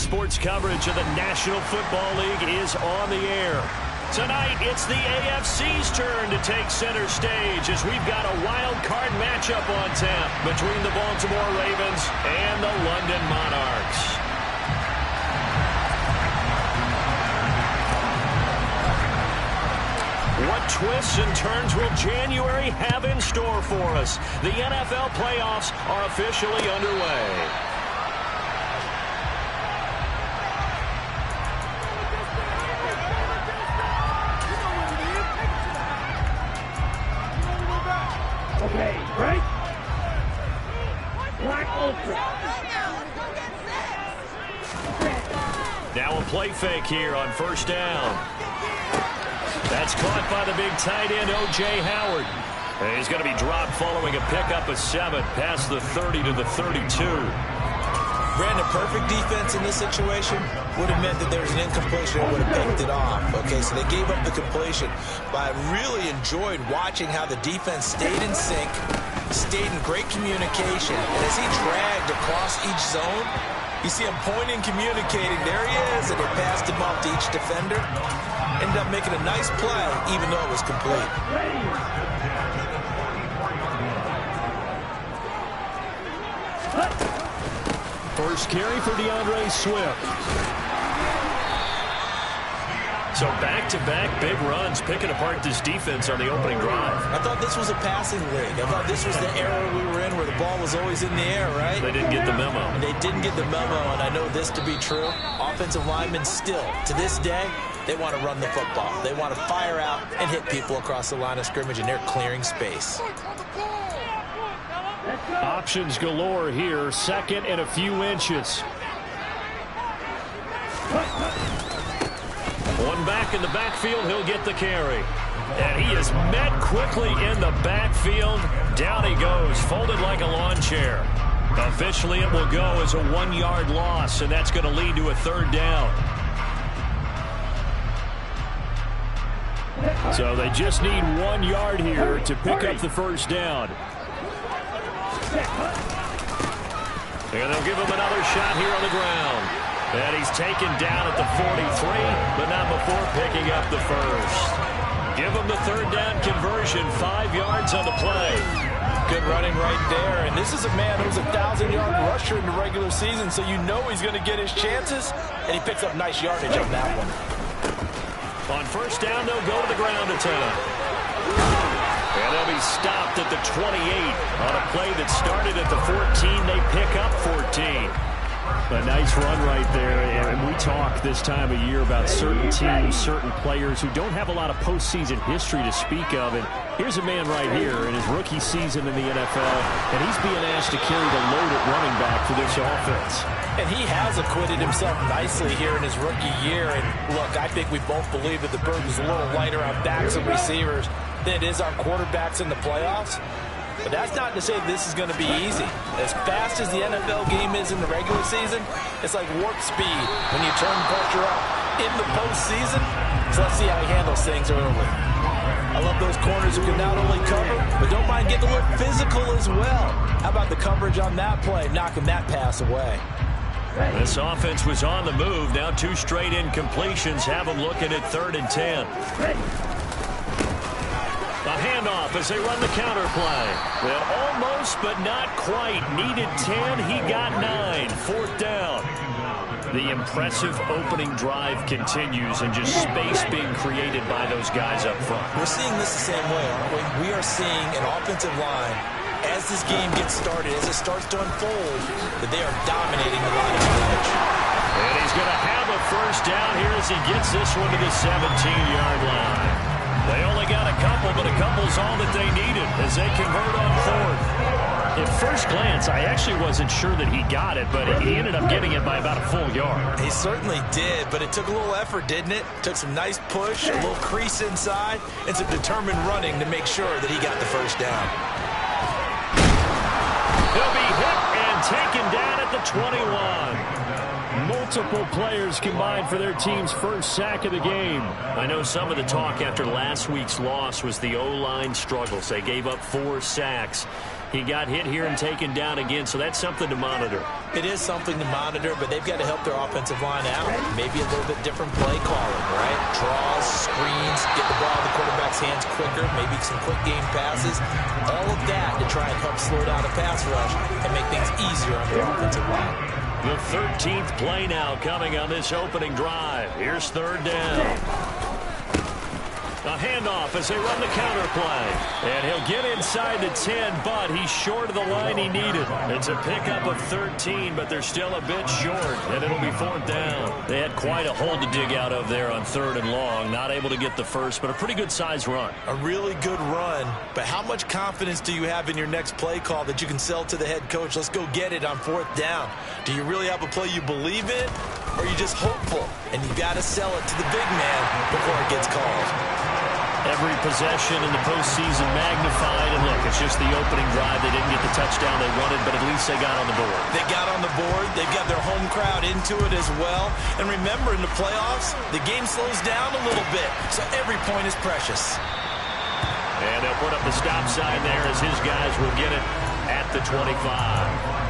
sports coverage of the National Football League is on the air. Tonight, it's the AFC's turn to take center stage as we've got a wild card matchup on tap between the Baltimore Ravens and the London Monarchs. What twists and turns will January have in store for us? The NFL playoffs are officially underway. Okay, right? Black Ultra. Now a play fake here on first down. That's caught by the big tight end, O.J. Howard. And he's going to be dropped following a pickup of 7 past the 30 to the 32. Brandon, perfect defense in this situation would have meant that there was an incompletion and would have picked it off. Okay, so they gave up the completion. But I really enjoyed watching how the defense stayed in sync, stayed in great communication. And as he dragged across each zone, you see him pointing, communicating. There he is, and they passed him off to each defender. Ended up making a nice play, even though it was complete. First carry for DeAndre Swift. So back-to-back big runs, picking apart this defense on the opening drive. I thought this was a passing league. I thought this was the era we were in where the ball was always in the air, right? They didn't get the memo. And they didn't get the memo, and I know this to be true. Offensive linemen still, to this day, they want to run the football. They want to fire out and hit people across the line of scrimmage, and they're clearing space. Options galore here. Second and a few inches. One back in the backfield. He'll get the carry. And he is met quickly in the backfield. Down he goes, folded like a lawn chair. Officially, it will go as a 1-yard loss, and that's going to lead to a third down. So they just need 1 yard here to pick up the first down. And they'll give him another shot here on the ground. And he's taken down at the 43, but not before picking up the first. Give him the third down conversion, 5 yards on the play. Good running right there. And this is a man who's a 1,000-yard rusher in the regular season, so you know he's going to get his chances. And he picks up nice yardage on that one. On first down, they'll go to the ground attack. And they'll be stopped at the 28. On a play that started at the 14, they pick up 14. A nice run right there. And we talk this time of year about certain teams, certain players who don't have a lot of postseason history to speak of. And here's a man right here in his rookie season in the NFL, and he's being asked to carry the load at running back for this offense. And he has acquitted himself nicely here in his rookie year. And look, I think we both believe that the burden is a little lighter on backs and receivers than it is on quarterbacks in the playoffs. But that's not to say this is going to be easy. As fast as the NFL game is in the regular season, it's like warp speed when you turn pressure up in the postseason. So let's see how he handles things early. I love those corners who can not only cover, but don't mind getting a little physical as well. How about the coverage on that play, knocking that pass away? This offense was on the move. Now 2 straight incompletions have them looking at 3rd and 10. A handoff as they run the counter play. Well, almost, but not quite. Needed 10. He got 9. 4th down. The impressive opening drive continues, and just space being created by those guys up front. We're seeing this the same way, aren't we? We are seeing an offensive line, as this game gets started, as it starts to unfold, that they are dominating the line of scrimmage. And he's going to have a first down here as he gets this one to the 17-yard line. They only got a couple, but a couple's all that they needed as they convert on 4th. At first glance, I actually wasn't sure that he got it, but he ended up getting it by about a full yard. He certainly did, but it took a little effort, didn't it? Took some nice push, a little crease inside, and some determined running to make sure that he got the first down. He'll be hit and taken down at the 21. Multiple players combined for their team's first sack of the game. I know some of the talk after last week's loss was the O-line struggles. They gave up 4 sacks. He got hit here and taken down again, so that's something to monitor. It is something to monitor, but they've got to help their offensive line out. Maybe a little bit different play calling, right? Draws, screens, get the ball in the quarterback's hands quicker, maybe some quick game passes. All of that to try and help slow down a pass rush and make things easier on their offensive line. The 13th play now coming on this opening drive. Here's third down. A handoff as they run the counter play. And he'll get inside the 10, but he's short of the line he needed. It's a pickup of 13, but they're still a bit short, and it'll be fourth down. They had quite a hole to dig out of there on third and long. Not able to get the first, but a pretty good size run. A really good run, but how much confidence do you have in your next play call that you can sell to the head coach? Let's go get it on fourth down. Do you really have a play you believe in, or are you just hopeful? And you got to sell it to the big man before it gets called. Every possession in the postseason magnified. And look, it's just the opening drive. They didn't get the touchdown they wanted, but at least they got on the board. They got on the board. They've got their home crowd into it as well. And remember, in the playoffs, the game slows down a little bit, so every point is precious. And they'll put up the stop sign there as his guys will get it at the 25.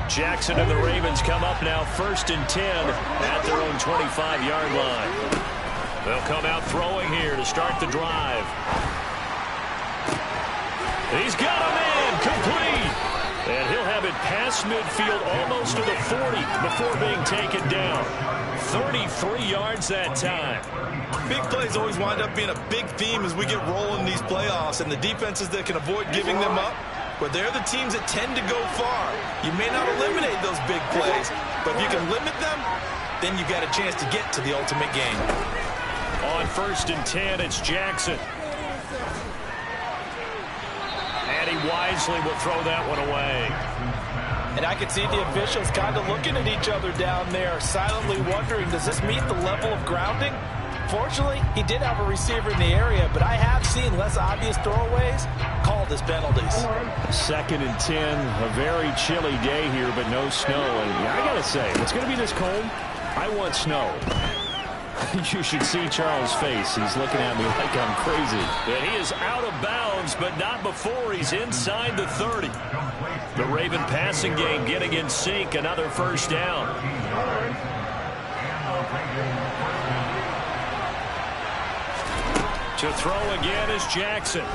Jackson and the Ravens come up now first and 10 at their own 25-yard line. They'll come out throwing here to start the drive. He's got a man complete. And he'll have it past midfield almost to the 40 before being taken down. 33 yards that time. Big plays always wind up being a big theme as we get rolling in these playoffs, and the defenses that can avoid giving them up, but they're the teams that tend to go far. You may not eliminate those big plays, but if you can limit them, then you got a chance to get to the ultimate game. On first and 10, it's Jackson. And he wisely will throw that one away. And I could see the officials kind of looking at each other down there, silently wondering, does this meet the level of grounding? Fortunately, he did have a receiver in the area, but I have seen less obvious throwaways called as penalties. Second and 10, a very chilly day here, but no snow. And I got to say, if it's going to be this cold, I want snow. You should see Charles' face. He's looking at me like I'm crazy. And he is out of bounds, but not before he's inside the 30. The Raven passing game getting in sync, another first down. To throw again is Jackson.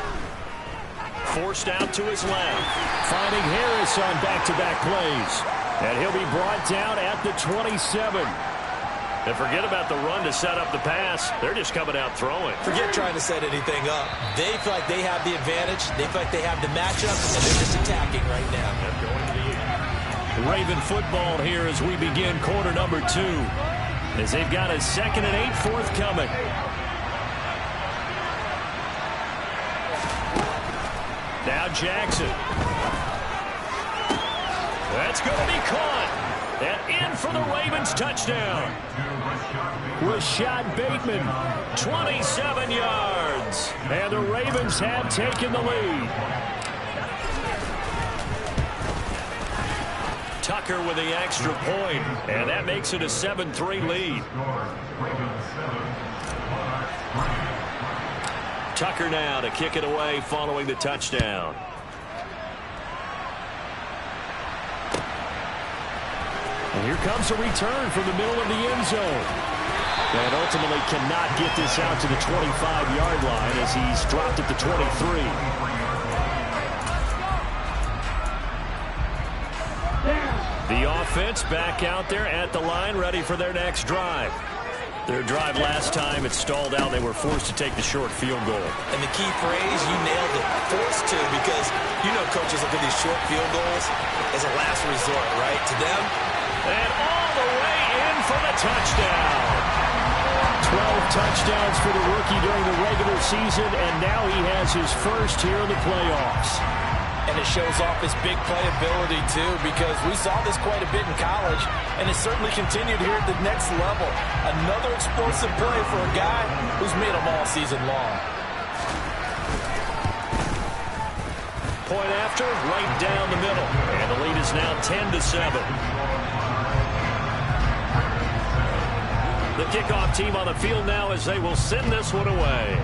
Forced out to his left. Finding Harris on back-to-back plays. And he'll be brought down at the 27. And forget about the run to set up the pass. They're just coming out throwing. Forget trying to set anything up. They feel like they have the advantage. They feel like they have the matchup, and they're just attacking right now. Raven football here as we begin quarter number 2. As they've got a 2nd and 8 forthcoming. Now Jackson. That's going to be caught. And in for the Ravens touchdown. Rashad Bateman, 27 yards. And the Ravens have taken the lead. Tucker with the extra point. And that makes it a 7-3 lead. Tucker now to kick it away following the touchdown. And here comes a return from the middle of the end zone. And ultimately cannot get this out to the 25-yard line as he's dropped at the 23. The offense back out there at the line, ready for their next drive. Their drive last time, it stalled out. They were forced to take the short field goal. And the key phrase, you nailed it, forced to, because you know coaches look at these short field goals as a last resort, right? To them. And all the way in for the touchdown. 12 touchdowns for the rookie during the regular season, and now he has his first here in the playoffs. And it shows off his big playability, too, because we saw this quite a bit in college, and it certainly continued here at the next level. Another explosive play for a guy who's made them all season long. Point after, right down the middle. And the lead is now 10-7. The kickoff team on the field now as they will send this one away.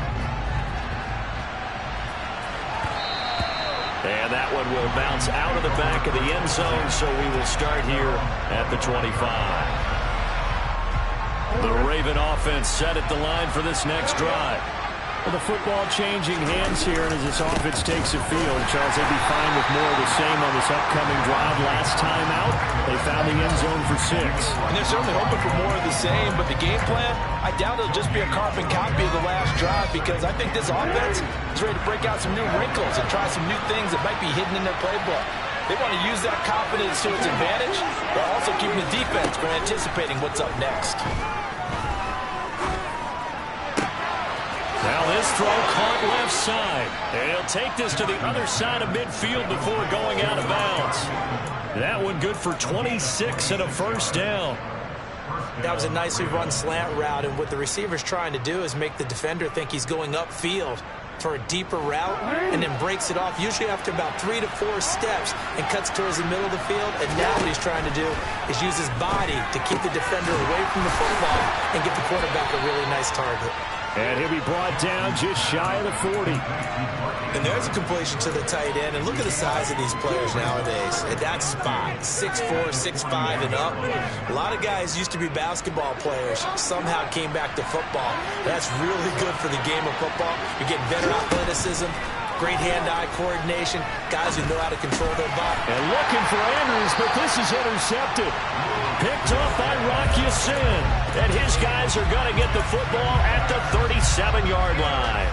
And that one will bounce out of the back of the end zone, so we will start here at the 25. The Raven offense set at the line for this next drive. Well, the football changing hands here, and as this offense takes the field, Charles, they'd be fine with more of the same on this upcoming drive. Last time out, they found the end zone for 6. And they're certainly hoping for more of the same, but the game plan, I doubt it'll just be a carbon copy of the last drive, because I think this offense is ready to break out some new wrinkles and try some new things that might be hidden in their playbook. They want to use that confidence to its advantage, while also keeping the defense from anticipating what's up next. Now this throw caught left side. And he'll take this to the other side of midfield before going out of bounds. That one good for 26 and a first down. That was a nicely run slant route, and what the receiver's trying to do is make the defender think he's going upfield for a deeper route, and then breaks it off, usually after about 3 to 4 steps, and cuts towards the middle of the field. And now what he's trying to do is use his body to keep the defender away from the football and give the quarterback a really nice target. And he'll be brought down just shy of the 40. And there's a completion to the tight end. And look at the size of these players nowadays. At that spot, 6'4", 6'5", and up. A lot of guys used to be basketball players, somehow came back to football. That's really good for the game of football. You're getting better athleticism, great hand-eye coordination, guys who know how to control their body. And looking for Andrews, but this is intercepted. Picked off by Rock Ya-Sin. And his guys are going to get the football at the 37-yard line.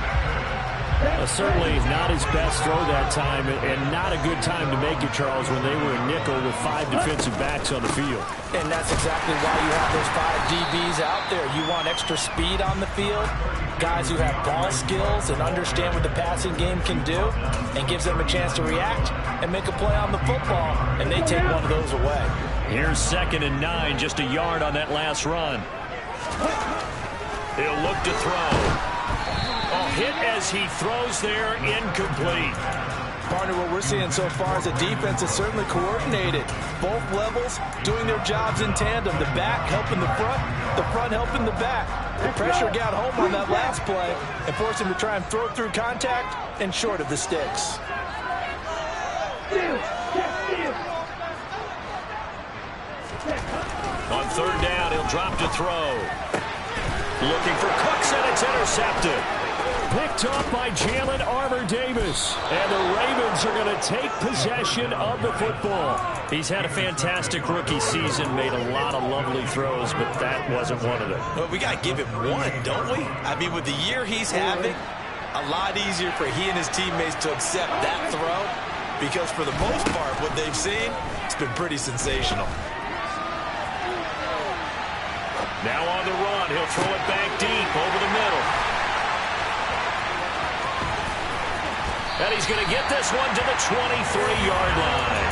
Certainly not his best throw that time, and not a good time to make it, Charles, when they were a nickel with 5 defensive backs on the field. And that's exactly why you have those 5 DBs out there. You want extra speed on the field, guys who have ball skills and understand what the passing game can do, and gives them a chance to react and make a play on the football, and they take one of those away. Here's 2nd and 9, just a yard on that last run. He'll look to throw. Hit as he throws there, incomplete. Partner, what we're seeing so far is a defense that's certainly coordinated. Both levels doing their jobs in tandem. The back helping the front helping the back. The pressure got home on that last play and forced him to try and throw through contact and short of the sticks. On 3rd down, he'll drop to throw. Looking for Cooks, and it's intercepted. Picked off by Jalen Armour-Davis. And the Ravens are going to take possession of the football. He's had a fantastic rookie season, made a lot of lovely throws, but that wasn't one of them. Well, we got to give him one, don't we? I mean, with the year he's having, a lot easier for he and his teammates to accept that throw, because for the most part, what they've seen, it's been pretty sensational. Now on the run, he'll throw it back deep over the middle. And he's going to get this one to the 23-yard line.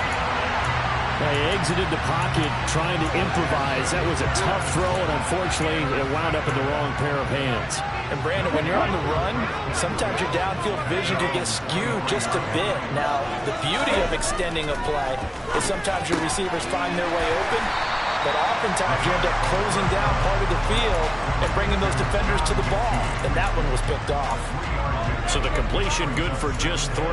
They exited the pocket trying to improvise. That was a tough throw, and unfortunately, it wound up in the wrong pair of hands. And Brandon, when you're on the run, sometimes your downfield vision can get skewed just a bit. Now, the beauty of extending a play is sometimes your receivers find their way open, but oftentimes you end up closing down part of the field and bringing those defenders to the ball, and that one was picked off. So the completion good for just 3,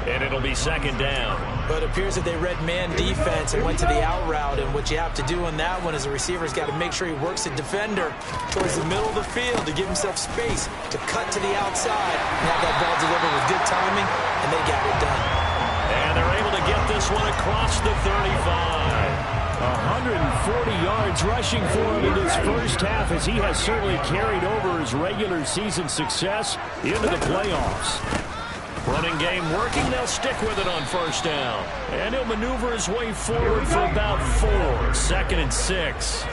and it'll be 2nd down. But it appears that they read man defense and went to the out route, and what you have to do on that one is the receiver's got to make sure he works the defender towards the middle of the field to give himself space to cut to the outside and have that ball delivered with good timing, and they got it done. And they're able to get this one across the 35. 140 yards rushing for him in his first half, as he has certainly carried over his regular season success into the playoffs. Running game working. They'll stick with it on 1st down. And he'll maneuver his way forward for about 4. 2nd and 6.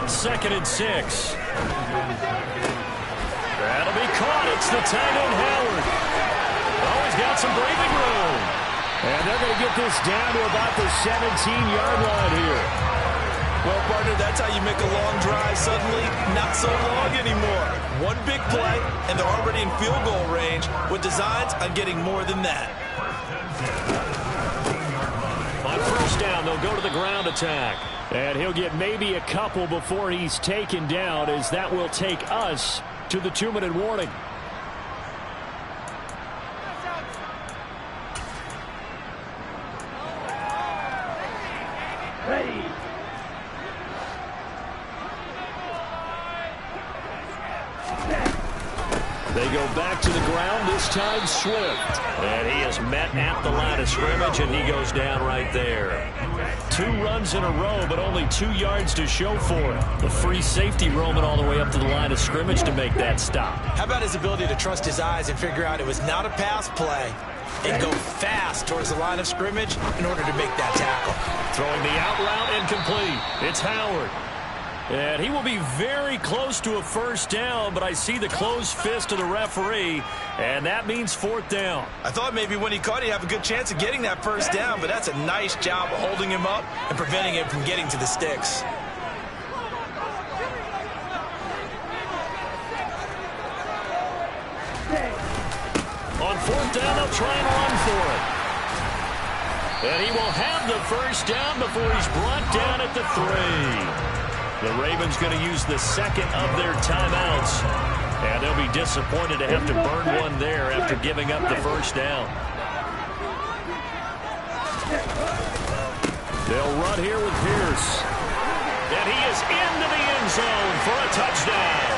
2nd and 6. That'll be caught. It's the tight end, Howard. Oh, he's got some breathing room. And they're going to get this down to about the 17-yard line here. Well, partner, that's how you make a long drive suddenly not so long anymore. One big play, and they're already in field goal range with designs on getting more than that. On 1st down, they'll go to the ground attack. And he'll get maybe a couple before he's taken down, as that will take us to the 2-minute warning. Ready. They go back to the ground, this time Swift. And he is met at the line of scrimmage, and he goes down right there. 2 runs in a row, but only 2 yards to show for it. The free safety roaming all the way up to the line of scrimmage to make that stop. How about his ability to trust his eyes and figure out it was not a pass play and go fast towards the line of scrimmage in order to make that tackle. Throwing the out route incomplete. It's Howard. And he will be very close to a first down, but I see the closed fist of the referee, and that means 4th down. I thought maybe when he caught it, he'd have a good chance of getting that first down, but that's a nice job of holding him up and preventing him from getting to the sticks. On 4th down, they'll try and run for it. And he will have the first down before he's brought down at the 3. The Ravens going to use the second of their timeouts. And they'll be disappointed to have to burn one there after giving up the first down. They'll run here with Pierce. And he is into the end zone for a touchdown.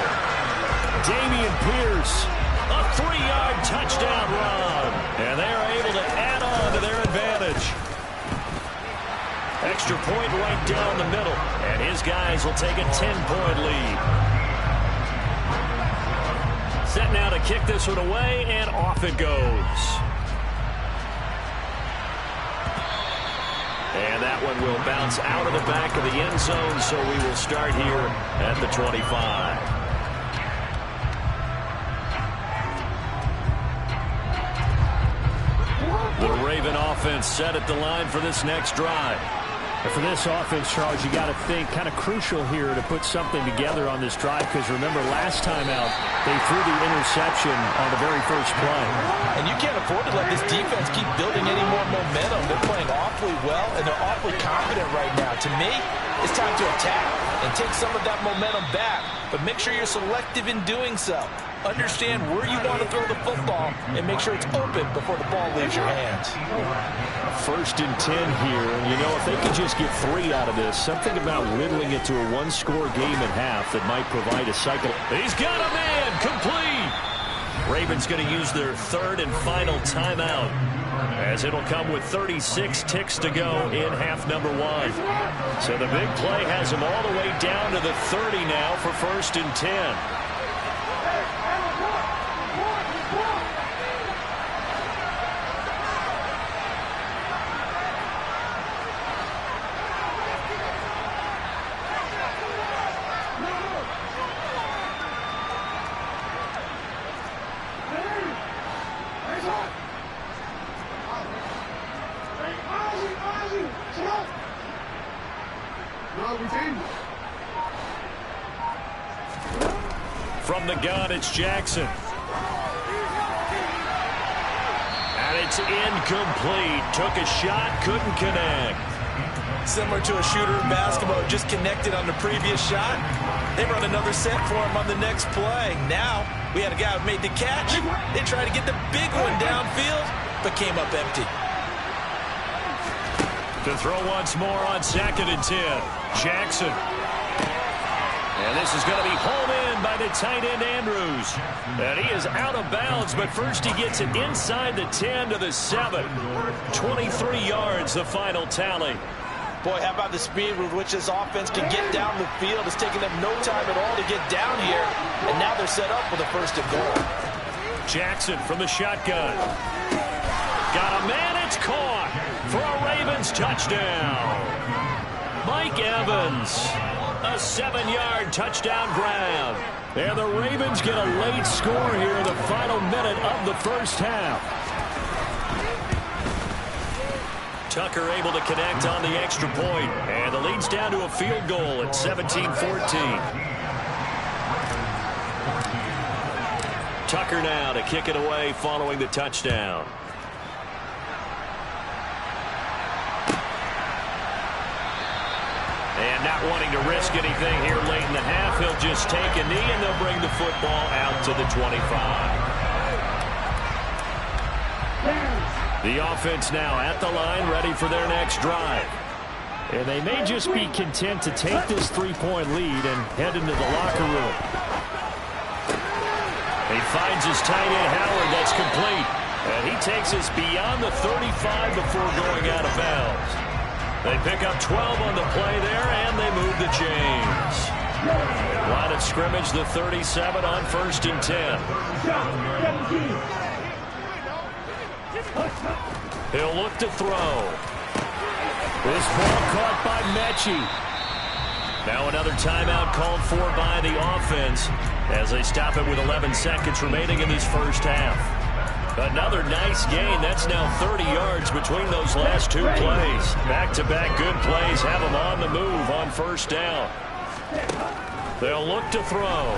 Dameon Pierce. A 3-yard touchdown run. And they are able to add on to their advantage. Extra point right down the middle. And his guys will take a 10-point lead. Set now to kick this one away, and off it goes. And that one will bounce out of the back of the end zone, so we will start here at the 25. The Raven offense set at the line for this next drive. And for this offense, Charles, you got to think kind of crucial here to put something together on this drive, because remember, last time out, they threw the interception on the very first play. And you can't afford to let this defense keep building any more momentum. They're playing awfully well, and they're awfully confident right now. To me, it's time to attack and take some of that momentum back, but make sure you're selective in doing so. Understand where you want to throw the football and make sure it's open before the ball leaves your hands. 1st and 10 here, and you know, if they could just get 3 out of this, something about whittling it to a 1-score game at half that might provide a cycle. He's got a man, complete. Ravens going to use their 3rd and final timeout, as it'll come with 36 ticks to go in half number 1. So the big play has him all the way down to the 30 now for 1st and 10. From the gun, it's Jackson. And it's incomplete. Took a shot, couldn't connect. Similar to a shooter in basketball, just connected on the previous shot. They run another set for him on the next play. Now, we had a guy who made the catch. They tried to get the big one downfield, but came up empty. To throw once more on 2nd and 10. Jackson. And this is going to be hauled in by the tight end, Andrews. And he is out of bounds, but first he gets it inside the 10 to the 7. 23 yards, the final tally. Boy, how about the speed with which this offense can get down the field? It's taken them no time at all to get down here, and now they're set up with a 1st and goal. Jackson from the shotgun. Got a man, it's caught for a Ravens touchdown. Mike Evans, a 7-yard touchdown grab. And the Ravens get a late score here in the final minute of the first half. Tucker able to connect on the extra point, and the lead's down to a field goal at 17-14. Tucker now to kick it away following the touchdown. And not wanting to risk anything here late in the half, he'll just take a knee, and they'll bring the football out to the 25. The offense now at the line, ready for their next drive. And they may just be content to take this 3-point lead and head into the locker room. He finds his tight end, Howard. That's complete. And he takes us beyond the 35 before going out of bounds. They pick up 12 on the play there, and they move the chains. Line of scrimmage, the 37 on 1st and 10. He'll look to throw. This ball caught by Mechie. Now another timeout called for by the offense as they stop it with 11 seconds remaining in this first half. Another nice gain. That's now 30 yards between those last two plays. Back-to-back good plays have them on the move on 1st down. They'll look to throw.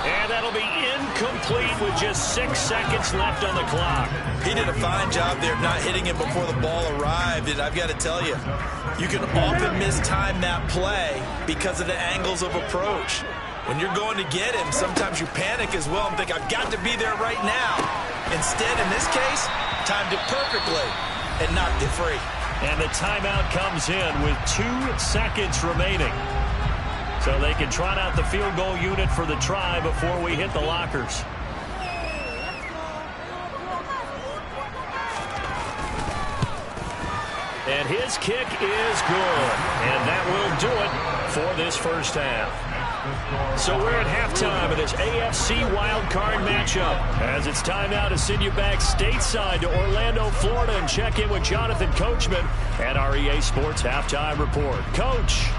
And that'll be incomplete with just 6 seconds left on the clock. He did a fine job there of not hitting it before the ball arrived. And I've got to tell you, you can often mistime that play because of the angles of approach. When you're going to get him, sometimes you panic as well and think, I've got to be there right now. Instead, in this case, timed it perfectly and knocked it free. And the timeout comes in with 2 seconds remaining. So they can trot out the field goal unit for the try before we hit the lockers. And his kick is good. And that will do it for this first half. So we're at halftime of this AFC wildcard matchup. As it's time now to send you back stateside to Orlando, Florida, and check in with Jonathan Coachman at our EA Sports Halftime Report. Coach.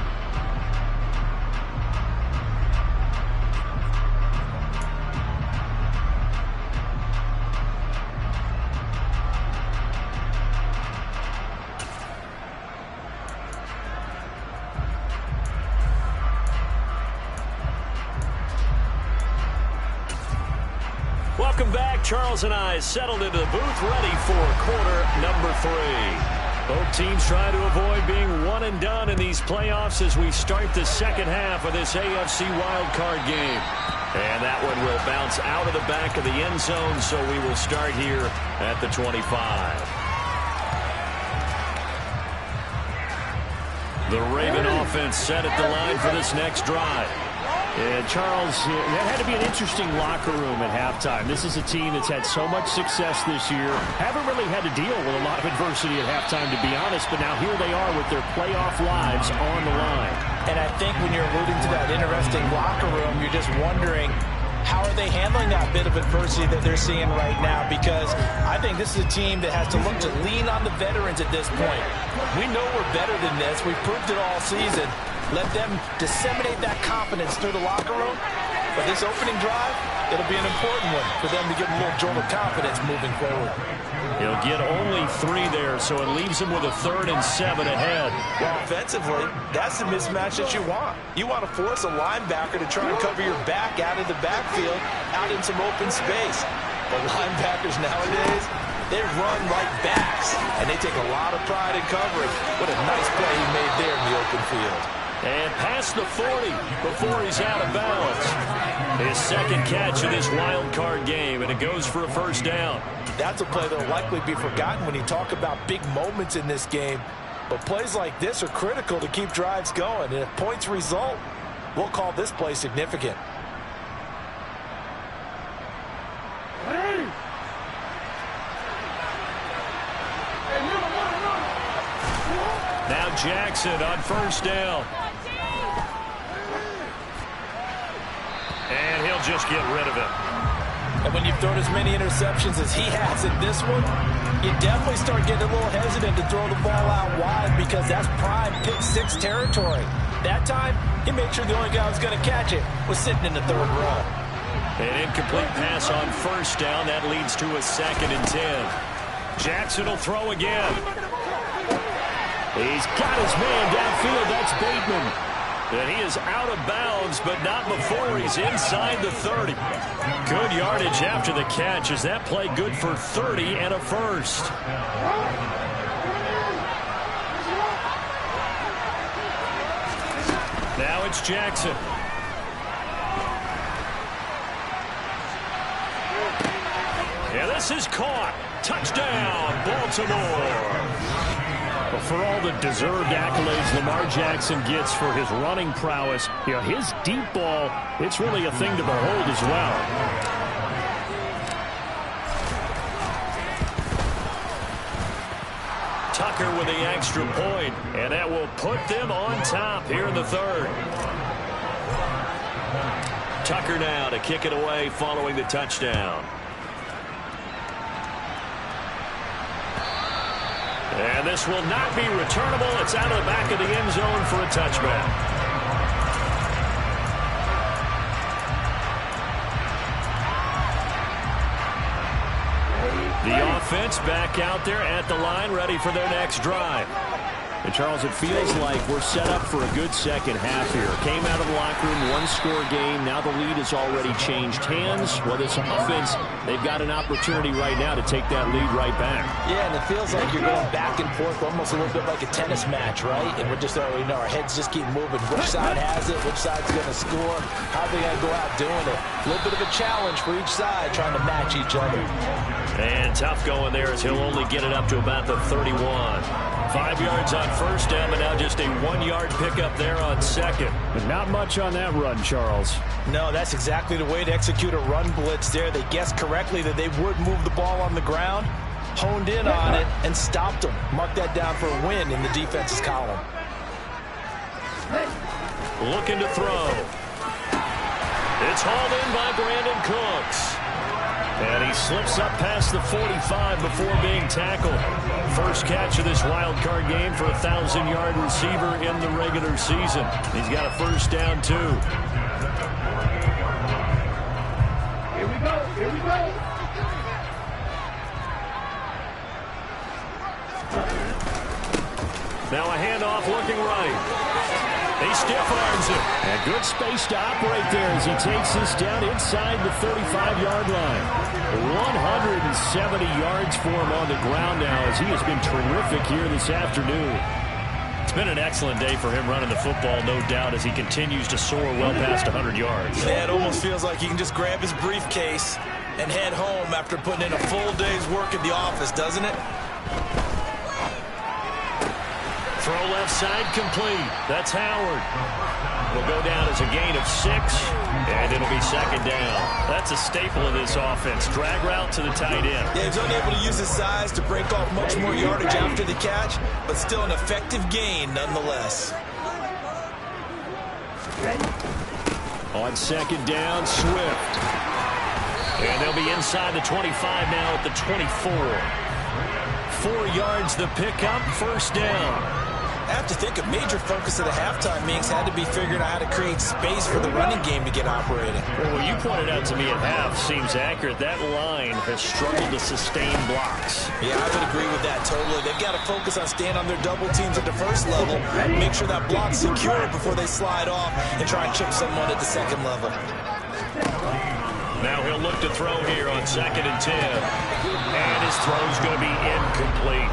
Welcome back. Charles and I settled into the booth, ready for quarter number 3. Both teams trying to avoid being one and done in these playoffs as we start the second half of this AFC wildcard game. And that one will bounce out of the back of the end zone, so we will start here at the 25. The Raven offense set at the line for this next drive. And Charles, that had to be an interesting locker room at halftime. This is a team that's had so much success this year. Haven't really had to deal with a lot of adversity at halftime, to be honest. But now here they are with their playoff lives on the line. And I think when you're alluding to that interesting locker room, you're just wondering, how are they handling that bit of adversity that they're seeing right now? Because I think this is a team that has to look to lean on the veterans at this point. We know we're better than this. We've proved it all season. Let them disseminate that confidence through the locker room. But this opening drive, it'll be an important one for them to get a little jolt of confidence moving forward. He'll get only 3 there, so it leaves him with a 3rd and 7 ahead. Well, offensively, that's the mismatch that you want. You want to force a linebacker to try and cover your back out of the backfield, out in some open space. But linebackers nowadays, they run like backs, and they take a lot of pride in covering. What a nice play he made there in the open field. And past the 40 before he's out of bounds. His second catch of this wild card game, and it goes for a 1st down. That's a play that will likely be forgotten when you talk about big moments in this game. But plays like this are critical to keep drives going. And if points result, we'll call this play significant. Now Jackson on 1st down. And he'll just get rid of it. And when you've thrown as many interceptions as he has in this one, you definitely start getting a little hesitant to throw the ball out wide because that's prime pick 6 territory. That time, he made sure the only guy who was going to catch it was sitting in the 3rd row. An incomplete pass on 1st down. That leads to a 2nd and 10. Jackson will throw again. He's got his man downfield. That's Bateman. And he is out of bounds, but not before he's inside the 30. Good yardage after the catch. Is that play good for 30 and a 1st? Now it's Jackson. Yeah, this is caught. Touchdown, Baltimore. Well, for all the deserved accolades Lamar Jackson gets for his running prowess, you know, his deep ball, it's really a thing to behold as well. Tucker with the extra point, and that will put them on top here in the third. Tucker now to kick it away following the touchdown. And this will not be returnable. It's out of the back of the end zone for a touchback. The offense back out there at the line, ready for their next drive. And, Charles, it feels like we're set up for a good second half here. Came out of the locker room, one-score game. Now the lead has already changed hands. Well, this offense, they've got an opportunity right now to take that lead right back. Yeah, and it feels like you're going back and forth, almost a little bit like a tennis match, right? And we're just, you know, our heads just keep moving. Which side has it? Which side's going to score? How are they going to go out doing it? A little bit of a challenge for each side, trying to match each other. And tough going there as he'll only get it up to about the 31. 5 yards on first down, but now just a 1-yard pickup there on second. But not much on that run, Charles. No, that's exactly the way to execute a run blitz there. They guessed correctly that they would move the ball on the ground, honed in on it, and stopped them. Mark that down for a win in the defense's column. Looking to throw. It's hauled in by Brandon Cooks. And he slips up past the 45 before being tackled. First catch of this wild card game for a 1,000-yard receiver in the regular season. He's got a first down, too. Here we go. Here we go. Now a handoff looking right. He stiff arms it. And good space to operate there as he takes this down inside the 35-yard line. 170 yards for him on the ground now as he has been terrific here this afternoon. It's been an excellent day for him running the football, no doubt, as he continues to soar well past 100 yards. Yeah, it almost feels like he can just grab his briefcase and head home after putting in a full day's work at the office, doesn't it? Throw left side complete. That's Howard. Will go down as a gain of 6, and it'll be second down. That's a staple of this offense. Drag route to the tight end. Yeah, he's unable to use his size to break off much more yardage after the catch, but still an effective gain nonetheless. On second down, Swift. And they'll be inside the 25 now at the 24. 4 yards the pickup, first down. I have to think a major focus of the halftime meetings had to be figuring out how to create space for the running game to get operating. Well, what you pointed out to me at half seems accurate. That line has struggled to sustain blocks. Yeah, I would agree with that totally. They've got to focus on staying on their double teams at the first level, make sure that block's secure before they slide off and try and chip someone at the second level. Now he'll look to throw here on 2nd and 10. And his throw's going to be incomplete.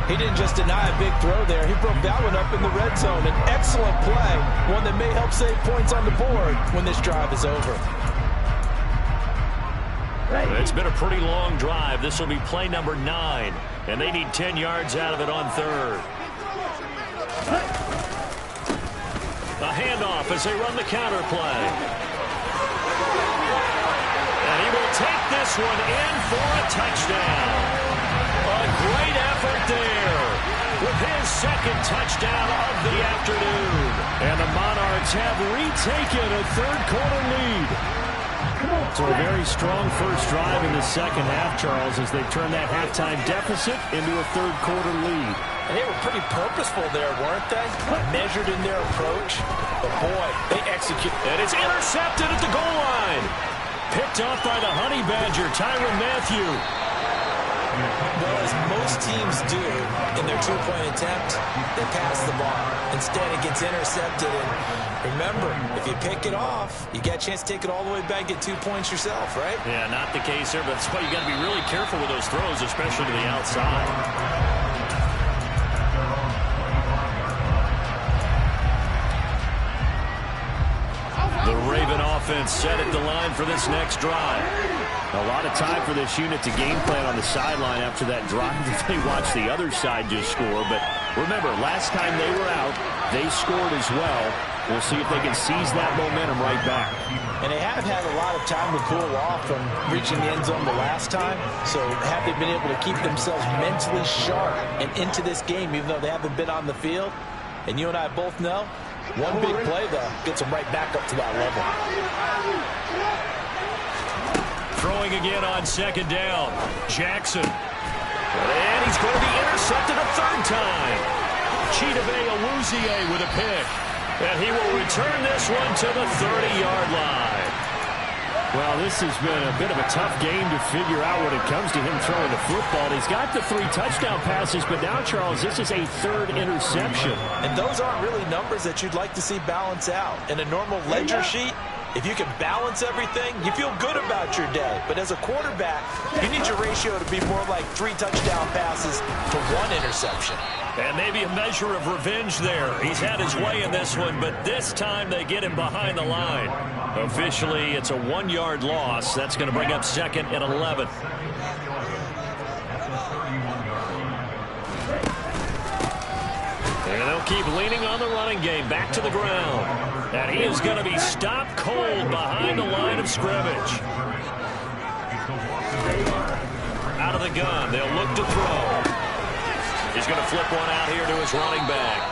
He didn't just deny a big throw there. He broke that one up in the red zone. An excellent play, one that may help save points on the board when this drive is over. It's been a pretty long drive. This will be play number 9, and they need 10 yards out of it on third. A handoff as they run the counter play. And he will take this one in for a touchdown. A great effort there with his second touchdown of the afternoon. And the Monarchs have retaken a third-quarter lead. So a very strong first drive in the second half, Charles, as they turn that halftime deficit into a third-quarter lead. And they were pretty purposeful there, weren't they? Measured in their approach. But, boy, they execute. And it's intercepted at the goal line. Picked off by the Honey Badger, Tyrann Mathieu. Well, as most teams do in their two-point attempt, they pass the ball. Instead, it gets intercepted. And remember, if you pick it off, you get a chance to take it all the way back, get 2 points yourself, right? Yeah, not the case there, but that's why you got to be really careful with those throws, especially to the outside. The Raven offense set at the line for this next drive. A lot of time for this unit to game plan on the sideline after that drive that they watched the other side just score. But remember, last time they were out, they scored as well. We'll see if they can seize that momentum right back. And they have had a lot of time to cool off from reaching the end zone the last time. So have they been able to keep themselves mentally sharp and into this game, even though they haven't been on the field? And you and I both know, one big play, though, gets them right back up to that level. Throwing again on second down. Jackson. And he's going to be intercepted a third time. Chidobe Awuzie with a pick. And he will return this one to the 30-yard line. Well, this has been a bit of a tough game to figure out when it comes to him throwing the football. He's got the 3 touchdown passes, but now, Charles, this is a 3rd interception. And those aren't really numbers that you'd like to see balance out. In a normal ledger sheet, if you can balance everything, you feel good about your day. But as a quarterback, you need your ratio to be more like 3 touchdown passes to 1 interception. And maybe a measure of revenge there. He's had his way in this one, but this time they get him behind the line. Officially, it's a 1-yard loss. That's going to bring up 2nd and 11. And they'll keep leaning on the running game. Back to the ground. And he is going to be stopped cold behind the line of scrimmage. Out of the gun. They'll look to throw. He's going to flip one out here to his running back.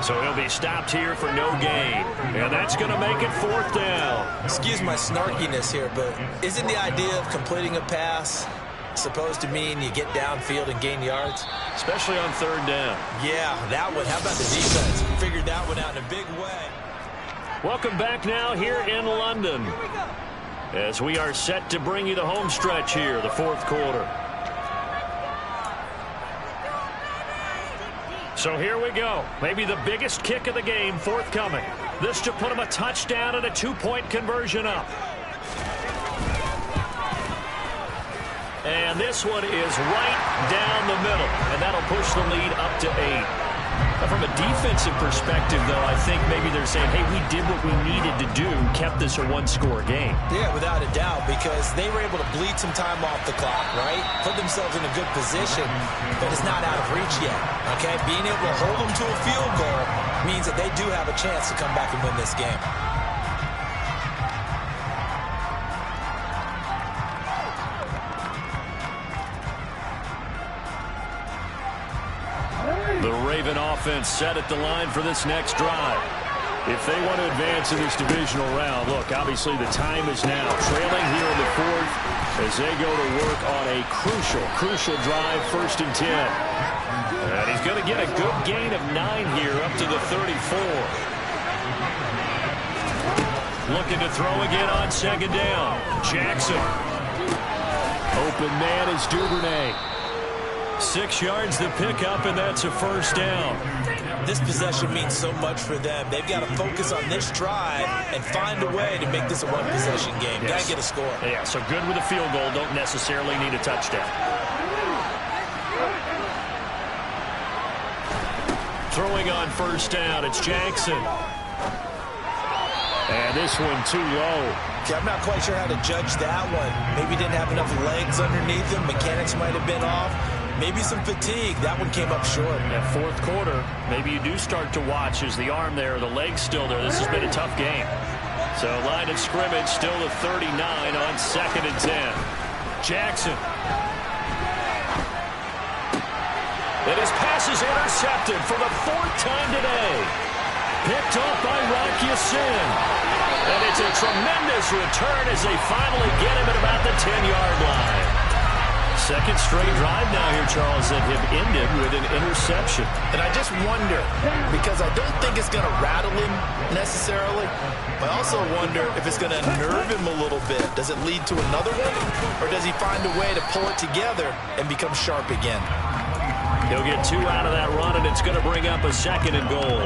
So he'll be stopped here for no gain. And that's going to make it 4th down. Excuse my snarkiness here, but isn't the idea of completing a pass supposed to mean you get downfield and gain yards? Especially on 3rd down. Yeah, that one. How about the defense? Figured that one out in a big way. Welcome back now here in London, as we are set to bring you the home stretch here, the 4th quarter. So here we go. Maybe the biggest kick of the game forthcoming. This to put him a touchdown and a 2-point conversion up. And this one is right down the middle. And that'll push the lead up to 8. Now, from a defensive perspective, though, I think maybe they're saying, hey, we did what we needed to do, kept this a 1-score game. Yeah, without a doubt, because they were able to bleed some time off the clock, right? Put themselves in a good position, but it's not out of reach yet, okay? Being able to hold them to a field goal means that they do have a chance to come back and win this game. The Raven offense set at the line for this next drive. If they want to advance in this divisional round, look, obviously the time is now. Trailing here in the 4th as they go to work on a crucial drive, 1st and 10. And he's going to get a good gain of 9 here up to the 34. Looking to throw again on 2nd down. Jackson. Open man is Duvernay. 6 yards to pick up, and that's a 1st down. This possession means so much for them. They've got to focus on this drive and find a way to make this a 1-possession game. Yes. Got to get a score. Yeah, so good with a field goal. Don't necessarily need a touchdown. Throwing on 1st down, it's Jackson. And this one too low. Okay, I'm not quite sure how to judge that one. Maybe didn't have enough legs underneath him. Mechanics might have been off. Maybe some fatigue. That one came up short. That 4th quarter, maybe you do start to watch as the arm there, the leg's still there. This has been a tough game. So line of scrimmage still the 39 on 2nd and 10. Jackson. And his pass is intercepted for the 4th time today. Picked off by Rock Ya-Sin. And it's a tremendous return as they finally get him at about the 10-yard line. 2nd straight drive now here, Charles, that have ended with an interception. And I just wonder, because I don't think it's going to rattle him necessarily, but I also wonder if it's going to nerve him a little bit. Does it lead to another one? Or does he find a way to pull it together and become sharp again? He'll get 2 out of that run, and it's going to bring up a 2nd and goal.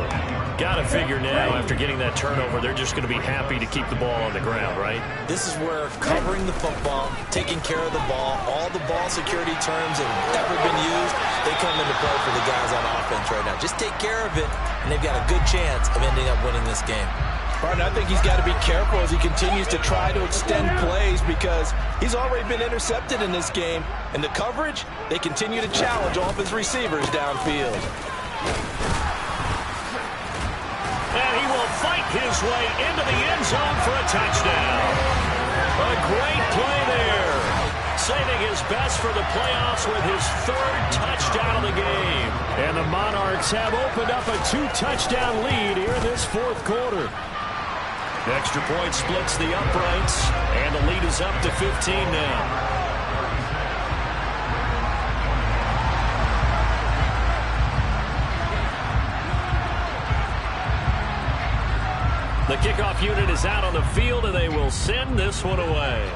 Got to figure now, after getting that turnover, they're just going to be happy to keep the ball on the ground, right? This is where covering the football, taking care of the ball, all the ball security terms that have ever been used, they come into play for the guys on offense right now. Just take care of it, and they've got a good chance of ending up winning this game. Partner, I think he's got to be careful as he continues to try to extend plays because he's already been intercepted in this game. And the coverage, they continue to challenge all of his receivers downfield. And he will fight his way into the end zone for a touchdown. A great play there. Saving his best for the playoffs with his 3rd touchdown of the game. And the Monarchs have opened up a 2-touchdown lead here in this 4th quarter. The extra point splits the uprights, and the lead is up to 15 now. The kickoff unit is out on the field, and they will send this one away.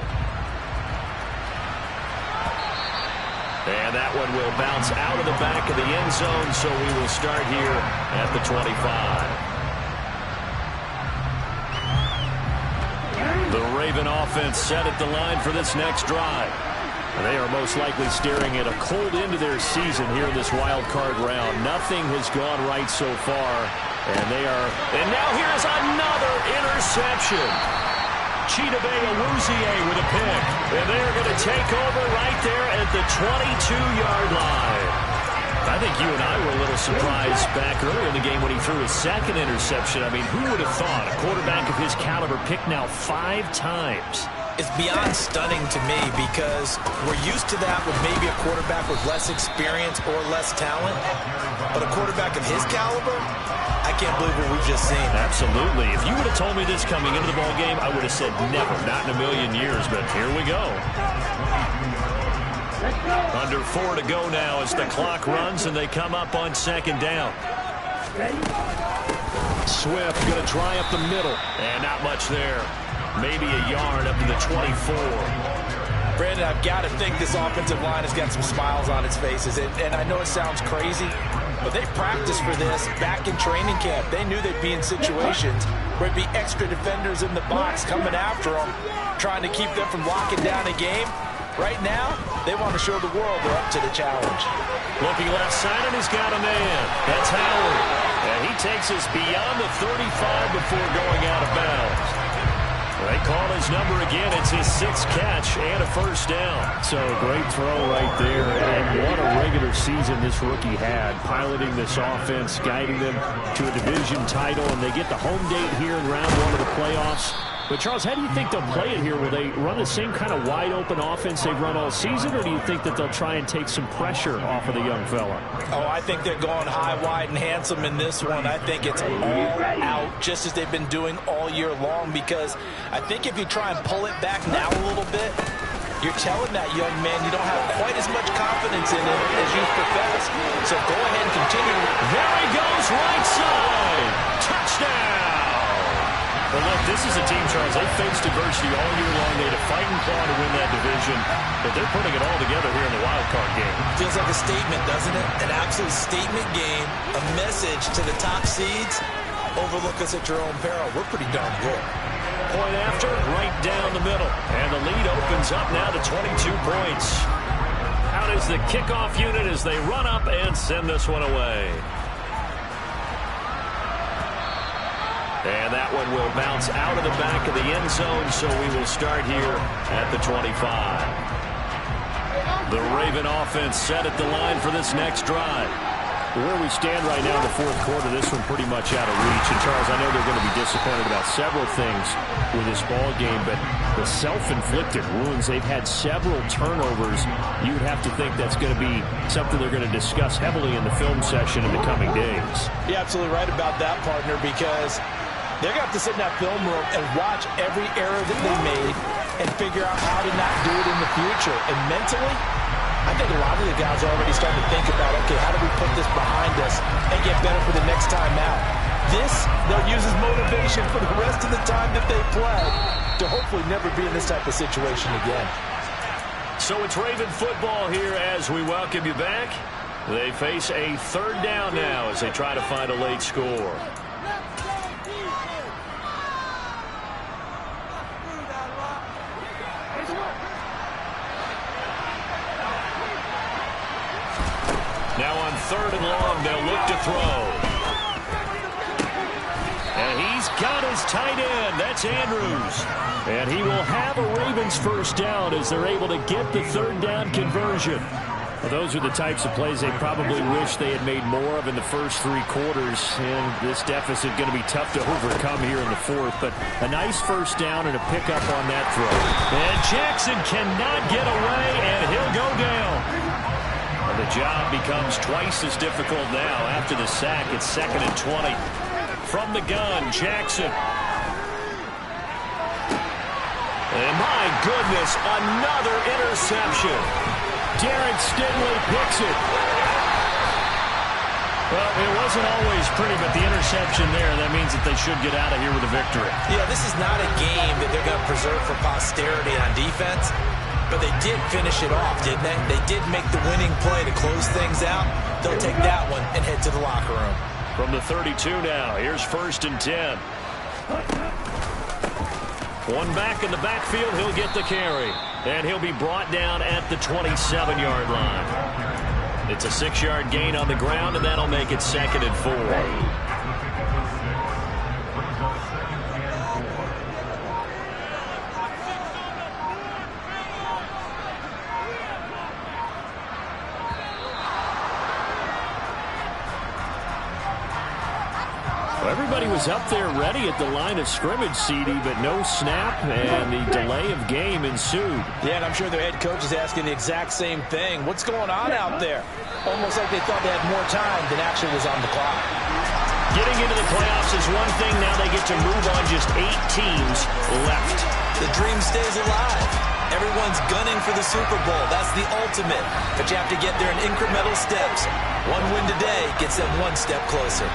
And that one will bounce out of the back of the end zone, so we will start here at the 25. The Raven offense set at the line for this next drive. And they are most likely staring at a cold end to their season here in this wild card round. Nothing has gone right so far. And now here's another interception. Chidobe Awuzie with a pick. And they're going to take over right there at the 22-yard line. I think you and I were a little surprised back earlier in the game when he threw his 2nd interception. I mean, who would have thought a quarterback of his caliber picked now 5 times? It's beyond stunning to me because we're used to that with maybe a quarterback with less experience or less talent. But a quarterback of his caliber, I can't believe what we've just seen. Absolutely. If you would have told me this coming into the ball game, I would have said never, not in a million years. But here we go. Under 4 to go now as the clock runs and they come up on 2nd down. Swift going to try up the middle. And not much there. Maybe a yard up to the 24. Brandon, I've got to think this offensive line has got some smiles on its faces. And I know it sounds crazy, but they practiced for this back in training camp. They knew they'd be in situations where it'd be extra defenders in the box coming after them, trying to keep them from locking down a game. Right now, they want to show the world they're up to the challenge. Looking left side, and he's got a man. That's Howard. And he takes us beyond the 35 before going out of bounds. They call his number again. It's his 6th catch and a 1st down. So great throw right there. And what a regular season this rookie had, piloting this offense, guiding them to a division title. And they get the home date here in round 1 of the playoffs. But, Charles, how do you think they'll play it here? Will they run the same kind of wide-open offense they've run all season, or do you think that they'll try and take some pressure off of the young fella? Oh, I think they're going high, wide, and handsome in this one. I think it's all out, just as they've been doing all year long, because I think if you try and pull it back now a little bit, you're telling that young man you don't have quite as much confidence in him as you profess. So go ahead and continue. There he goes, right side. Touchdown. Well, look, this is a team, Charles, they faced adversity all year long. They had to fight and claw to win that division, but they're putting it all together here in the wild card game. Feels like a statement, doesn't it? An absolute statement game, a message to the top seeds. Overlook us at your own peril. We're pretty darn good. Point after, right down the middle. And the lead opens up now to 22 points. Out is the kickoff unit as they run up and send this one away. And that one will bounce out of the back of the end zone, so we will start here at the 25. The Raven offense set at the line for this next drive. Where we stand right now in the 4th quarter, this one pretty much out of reach. And, Charles, I know they're going to be disappointed about several things with this ball game, but the self-inflicted wounds, they've had several turnovers. You would have to think that's going to be something they're going to discuss heavily in the film session in the coming days. You're absolutely right about that, partner, because they're going to have to sit in that film room and watch every error that they made and figure out how to not do it in the future. And mentally, I think a lot of the guys are already starting to think about, okay, how do we put this behind us and get better for the next time out? This, they'll use as motivation for the rest of the time that they play to hopefully never be in this type of situation again. So it's Raven football here as we welcome you back. They face a 3rd down now as they try to find a late score. Now on 3rd and long, they'll look to throw. And he's he's got his tight end. That's Andrews. And he will have a Ravens first down as they're able to get the third down conversion. Well, those are the types of plays they probably wish they had made more of in the first 3 quarters. And this deficit going to be tough to overcome here in the fourth. But a nice first down and a pickup on that throw. And Jackson cannot get away, and he'll go down. Well, the job becomes twice as difficult now. After the sack, it's 2nd and 20. From the gun, Jackson. And my goodness, another interception. Derek Stingley picks it. Well, it wasn't always pretty, but the interception there, that means that they should get out of here with a victory. Yeah, this is not a game that they're going to preserve for posterity on defense, but they did finish it off, didn't they? They did make the winning play to close things out. They'll take that one and head to the locker room. From the 32 now, here's 1st and 10. One back in the backfield, he'll get the carry. And he'll be brought down at the 27-yard line. It's a 6-yard gain on the ground, and that'll make it 2nd and 4. Everybody was up there ready at the line of scrimmage, CD, but no snap, and the delay of game ensued. Yeah, and I'm sure their head coach is asking the exact same thing. What's going on out there? Almost like they thought they had more time than actually was on the clock. Getting into the playoffs is one thing. Now they get to move on. Just 8 teams left. The dream stays alive. Everyone's gunning for the Super Bowl. That's the ultimate. But you have to get there in incremental steps. One win today gets them one step closer.